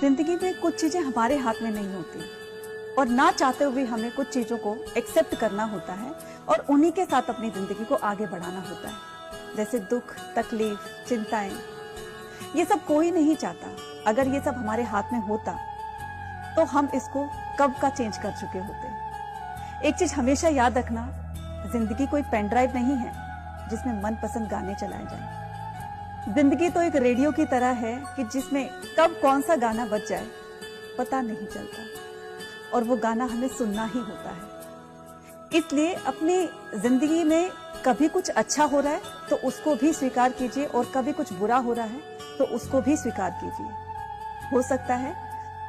जिंदगी में कुछ चीजें हमारे हाथ में नहीं होती और ना चाहते हुए हमें कुछ चीजों को एक्सेप्ट करना होता है और उन्हीं के साथ अपनी जिंदगी को आगे बढ़ाना होता है। जैसे दुख, तकलीफ, चिंताएं, ये सब कोई नहीं चाहता। अगर ये सब हमारे हाथ में होता तो हम इसको कब का चेंज कर चुके होते। एक चीज हमेशा याद रखना, जिंदगी कोई पेन ड्राइव नहीं है जिसमें मनपसंद गाने चलाए जाएं। जिंदगी तो एक रेडियो की तरह है कि जिसमें कब कौन सा गाना बज जाए पता नहीं चलता और वो गाना हमें सुनना ही होता है। इसलिए अपनी जिंदगी में कभी कुछ अच्छा हो रहा है तो उसको भी स्वीकार कीजिए और कभी कुछ बुरा हो रहा है तो उसको भी स्वीकार कीजिए। हो सकता है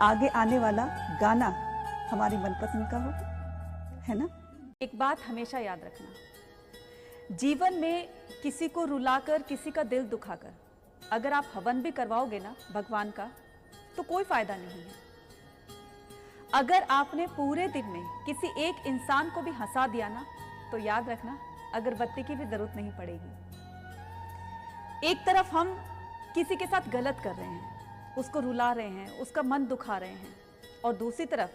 आगे आने वाला गाना हमारी मनपसंद का हो, है ना। एक बात हमेशा याद रखना, जीवन में किसी को रुलाकर, किसी का दिल दुखाकर अगर आप हवन भी करवाओगे ना भगवान का तो कोई फायदा नहीं है। अगर आपने पूरे दिन में किसी एक इंसान को भी हंसा दिया ना तो याद रखना अगरबत्ती की भी जरूरत नहीं पड़ेगी। एक तरफ हम किसी के साथ गलत कर रहे हैं, उसको रुला रहे हैं, उसका मन दुखा रहे हैं, और दूसरी तरफ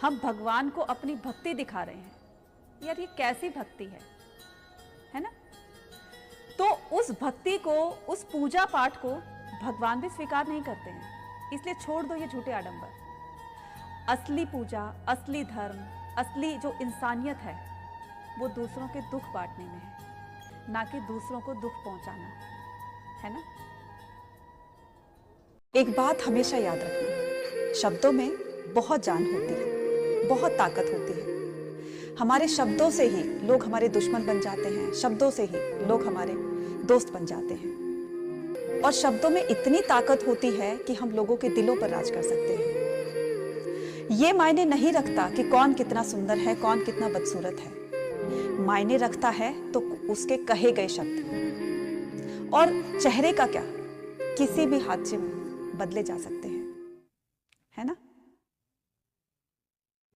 हम भगवान को अपनी भक्ति दिखा रहे हैं। यार ये कैसी भक्ति है ना। तो उस भक्ति को, उस पूजा पाठ को भगवान भी स्वीकार नहीं करते हैं। इसलिए छोड़ दो ये झूठे आडंबर। असली पूजा, असली धर्म, असली जो इंसानियत है वो दूसरों के दुख बांटने में है, ना कि दूसरों को दुख पहुंचाना, है ना। एक बात हमेशा याद रखना, शब्दों में बहुत जान होती है, बहुत ताकत होती है। हमारे शब्दों से ही लोग हमारे दुश्मन बन जाते हैं, शब्दों से ही लोग हमारे दोस्त बन जाते हैं। और शब्दों में इतनी ताकत होती है कि हम लोगों के दिलों पर राज कर सकते हैं। ये मायने नहीं रखता कि कौन कितना सुंदर है, कौन कितना बदसूरत है। मायने रखता है तो उसके कहे गए शब्द। और चेहरे का क्या, किसी भी हादसे में बदले जा सकते हैं, है ना।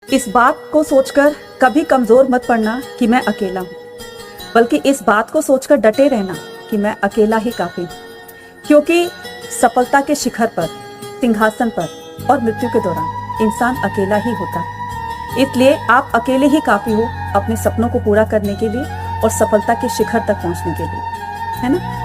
इस बात को सोचकर कभी कमजोर मत पड़ना कि मैं अकेला हूं, बल्कि इस बात को सोचकर डटे रहना कि मैं अकेला ही काफी हूं। क्योंकि सफलता के शिखर पर, सिंहासन पर और मृत्यु के दौरान इंसान अकेला ही होता है। इसलिए आप अकेले ही काफी हो अपने सपनों को पूरा करने के लिए और सफलता के शिखर तक पहुंचने के लिए, है ना।